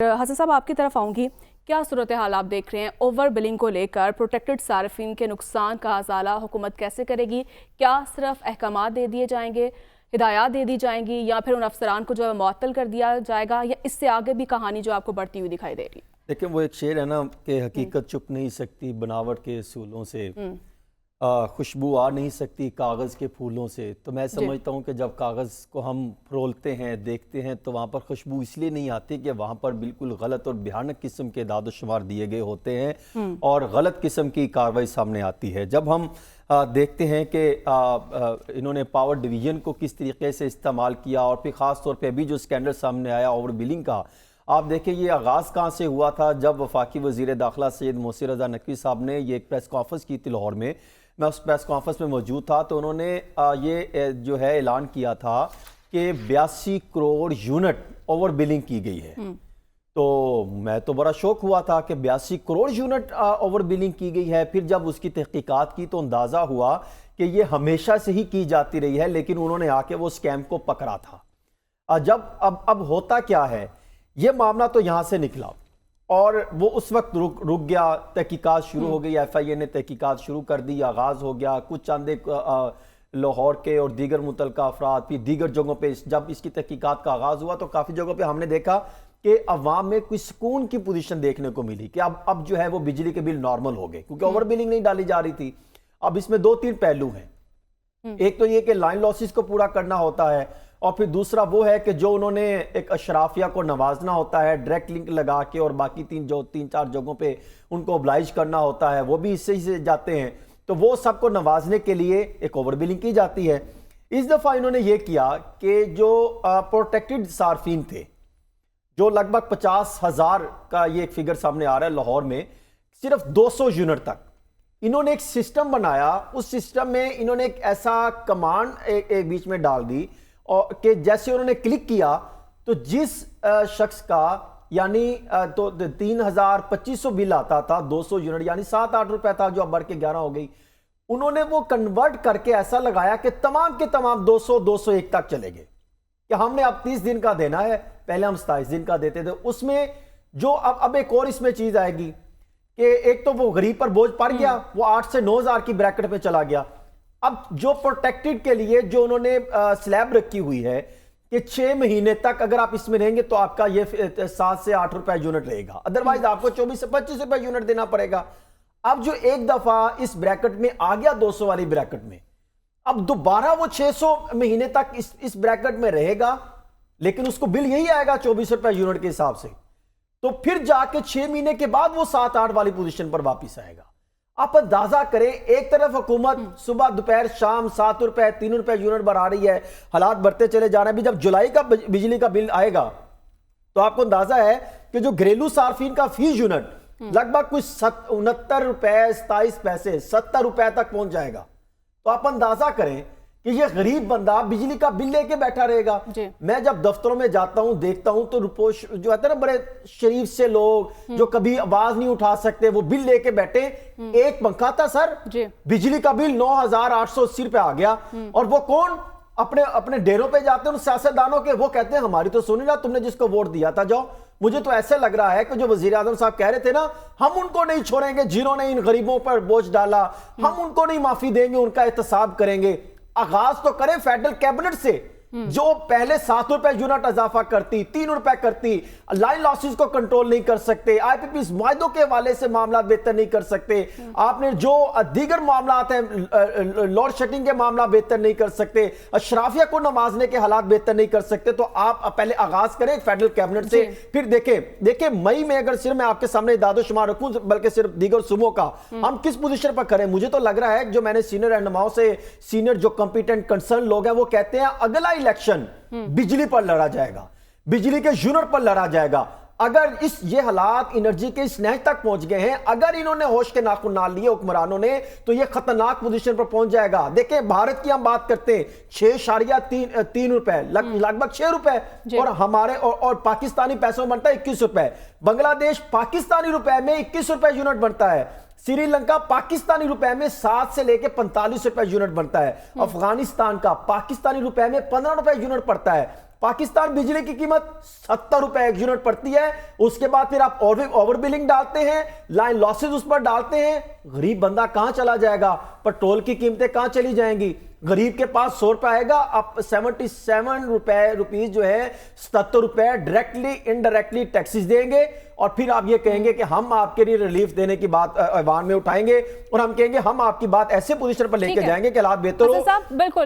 حسن صاحب آپ کی طرف آؤں گی، کیا صورتحال آپ دیکھ رہے ہیں اوور بلنگ کو لے کر؟ پروٹیکٹڈ صارفین کے نقصان کا ازالہ حکومت کیسے کرے گی؟ کیا صرف احکامات دے دیے جائیں گے، ہدایات دے دی جائیں گی، یا پھر ان افسران کو جو ہے معطل کر دیا جائے گا، یا اس سے آگے بھی کہانی جو آپ کو بڑھتی ہوئی دکھائی دے رہی ہے؟ لیکن وہ ایک شعر ہے نا کہ حقیقت چھپ نہیں سکتی بناوٹ کے اصولوں سے، خوشبو آ نہیں سکتی کاغذ کے پھولوں سے. تو میں سمجھتا ہوں کہ جب کاغذ کو ہم پرولتے ہیں، دیکھتے ہیں، تو وہاں پر خوشبو اس لیے نہیں آتی کہ وہاں پر بالکل غلط اور بھیانک قسم کے اعداد و شمار دیے گئے ہوتے ہیں اور غلط قسم کی کارروائی سامنے آتی ہے. جب ہم دیکھتے ہیں کہ انہوں نے پاور ڈویژن کو کس طریقے سے استعمال کیا، اور پھر خاص طور پہ ابھی جو اسکینڈل سامنے آیا اوور بلنگ کا، آپ دیکھیں یہ آغاز کہاں سے ہوا تھا؟ جب وفاقی وزیر داخلہ سید محسن رضا نقوی صاحب نے یہ ایک پریس کانفرنس کی تھی لاہور میں. میں اس پریس کانفرنس میں موجود تھا، تو انہوں نے یہ جو ہے اعلان کیا تھا کہ 82 کروڑ یونٹ اوور بلنگ کی گئی ہے. تو میں تو بڑا شوق ہوا تھا کہ 82 کروڑ یونٹ اوور بلنگ کی گئی ہے. پھر جب اس کی تحقیقات کی تو اندازہ ہوا کہ یہ ہمیشہ سے ہی کی جاتی رہی ہے، لیکن انہوں نے آ کے وہ اسکیم کو پکڑا تھا. جب اب ہوتا کیا ہے، یہ معاملہ تو یہاں سے نکلا اور وہ اس وقت رک گیا، تحقیقات شروع ہو گئی، ایف آئی اے نے تحقیقات شروع کر دی، آغاز ہو گیا. کچھ چند لاہور کے اور دیگر متعلقہ افراد، پھر دیگر جگہوں پہ جب اس کی تحقیقات کا آغاز ہوا تو کافی جگہوں پہ ہم نے دیکھا کہ عوام میں کوئی سکون کی پوزیشن دیکھنے کو ملی کہ اب جو ہے وہ بجلی کے بل نارمل ہو گئے، کیونکہ اوور بلنگ نہیں ڈالی جا رہی تھی. اب اس میں 2-3 پہلو ہیں. ایک تو یہ کہ لائن لاسز کو پورا کرنا ہوتا ہے، اور پھر دوسرا وہ ہے کہ جو انہوں نے ایک اشرافیہ کو نوازنا ہوتا ہے ڈائریکٹ لنک لگا کے، اور باقی 3-4 جگہوں پہ ان کو oblige کرنا ہوتا ہے، وہ بھی اس سے جاتے ہیں. تو وہ سب کو نوازنے کے لیے ایک اوور بلنگ کی جاتی ہے. اس دفعہ انہوں نے یہ کیا کہ جو پروٹیکٹڈ صارفین تھے، جو لگ بھگ 50,000 کا یہ ایک فگر سامنے آ رہا ہے لاہور میں، صرف 200 یونٹ تک انہوں نے ایک سسٹم بنایا. اس سسٹم میں انہوں نے ایک ایسا کمانڈ ایک بیچ میں ڈال دی کہ جیسے انہوں نے کلک کیا تو جس شخص کا یعنی تو 3,2500 بل آتا تھا 200 یونٹ، یعنی 7-8 روپے تھا، جو اب بڑھ کے 11 ہو گئی، انہوں نے وہ کنورٹ کر کے ایسا لگایا کہ تمام کے تمام 201 تک چلے گئے کہ ہم نے اب 30 دن کا دینا ہے. پہلے ہم 27 دن کا دیتے تھے. اس میں جو اب ایک اور اس میں چیز آئے گی کہ ایک تو وہ غریب پر بوجھ پڑ گیا، وہ 8 سے 9,000 کی بریکٹ میں چلا گیا. اب جو پروٹیکٹڈ کے لیے جو انہوں نے سلیب رکھی ہوئی ہے کہ 6 مہینے تک اگر آپ اس میں رہیں گے تو آپ کا یہ 7 سے 8 روپے یونٹ رہے گا، ادروائز آپ کو 24 سے 25 روپے یونٹ دینا پڑے گا. اب جو ایک دفعہ اس بریکٹ میں آ گیا 200 والی بریکٹ میں، اب دوبارہ وہ 600 مہینے تک اس بریکٹ میں رہے گا، لیکن اس کو بل یہی آئے گا 24 روپے یونٹ کے حساب سے. تو پھر جا کے 6 مہینے کے بعد وہ 7-8 والی پوزیشن پر واپس آئے گا. آپ اندازہ کریں، ایک طرف حکومت صبح دوپہر شام 7 روپے 3 روپے یونٹ بڑھا رہی ہے، حالات بڑھتے چلے جا رہے ہیں. بھی جب جولائی کا بجلی کا بل آئے گا تو آپ کو اندازہ ہے کہ جو گھریلو صارفین کا فی یونٹ لگ بھگ کچھ 69 روپے 27 پیسے 70 روپے تک پہنچ جائے گا. تو آپ اندازہ کریں کہ یہ غریب بندہ بجلی کا بل لے کے بیٹھا رہے گا. میں جب دفتروں میں جاتا ہوں دیکھتا ہوں تو رپوش جو ہے نا بڑے شریف سے لوگ جو کبھی آواز نہیں اٹھا سکتے، وہ بل لے کے بیٹھے. ایک پنکھا تھا سر، بجلی کا بل 9,880 روپے آ گیا. اور وہ کون؟ اپنے ڈیروں پہ جاتے ہیں ان سیاستدانوں کے، وہ کہتے ہیں ہماری تو سنی نا، تم نے جس کو ووٹ دیا تھا جاؤ. مجھے تو ایسے لگ رہا ہے کہ جو وزیر اعظم صاحب کہہ رہے تھے نا، ہم ان کو نہیں چھوڑیں گے جنہوں نے ان غریبوں پر بوجھ ڈالا، ہم ان کو نہیں معافی دیں گے، ان کا احتساب کریں گے. آغاز تو کریں فیڈرل کیبنٹ سے، جو پہلے 7 روپے یونٹ اضافہ کرتی، 3 روپے کرتی، لائن لاسز کو کنٹرول نہیں کر سکتے، آئی پی پیز معاہدوں کے حوالے سے معاملات بہتر نہیں کر سکتے، آپ نے جو دیگر معاملات ہیں لوڈ شیڈنگ کے معاملات بہتر نہیں کر سکتے، اشرافیہ کو نوازنے کے حالات بہتر نہیں کر سکتے. تو آپ پہلے آغاز کریں فیڈرل کیبنٹ سے. پھر دیکھیں مئی میں اگر صرف میں آپ کے سامنے اعداد و شمار رکھوں بلکہ صرف دیگر صوبوں کا، ہم کس پوزیشن پر کریں؟ مجھے تو لگ رہا ہے جو میں نے سینئر رہنماؤں سے، سینئر جو کمپیٹنٹ کنسرن لوگ ہیں، وہ کہتے ہیں اگلا الیکشن بجلی پر لڑا جائے گا، بجلی کے یونٹ پر لڑا جائے گا. اگر یہ حالات انرجی کے اس نہج تک پہنچ گئے ہیں، اگر انہوں نے ہوش کے ناخن نہ لیے حکمرانوں نے، تو یہ خطرناک پوزیشن پر پہنچ جائے گا. دیکھیں بھارت کی ہم بات کرتے ہیں 6.3 روپے، لگ بھگ 6 روپے، اور ہمارے اور پاکستانی پیسوں میں بنتا ہے 21 روپے. بنگلہ دیش پاکستانی روپے میں 21 روپے یونٹ بنتا ہے. سری لنکا پاکستانی روپے میں 7 سے لے کے 45 روپے یونٹ بنتا ہے. افغانستان کا پاکستانی روپے میں 15 روپے یونٹ پڑتا ہے. پاکستان بجلی کی قیمت 70 روپے ایک یونٹ پڑتی ہے، اس کے بعد پھر آپ اوور بلنگ ڈالتے ہیں، لائن لاسز اس پر ڈالتے ہیں، غریب بندہ کہاں چلا جائے گا؟ پٹرول کی قیمتیں کہاں چلی جائیں گی؟ غریب کے پاس 100 روپے آئے گا، آپ 77 روپیز جو ہے 77 روپے ڈائریکٹلی انڈائریکٹلی ٹیکسز دیں گے، اور پھر آپ یہ کہیں گے کہ ہم آپ کے لیے ریلیف دینے کی بات ایوان میں اٹھائیں گے، اور ہم کہیں گے ہم آپ کی بات ایسے پوزیشن پر لے کے جائیں گے کہ حالات بہتر ہو۔ بالکل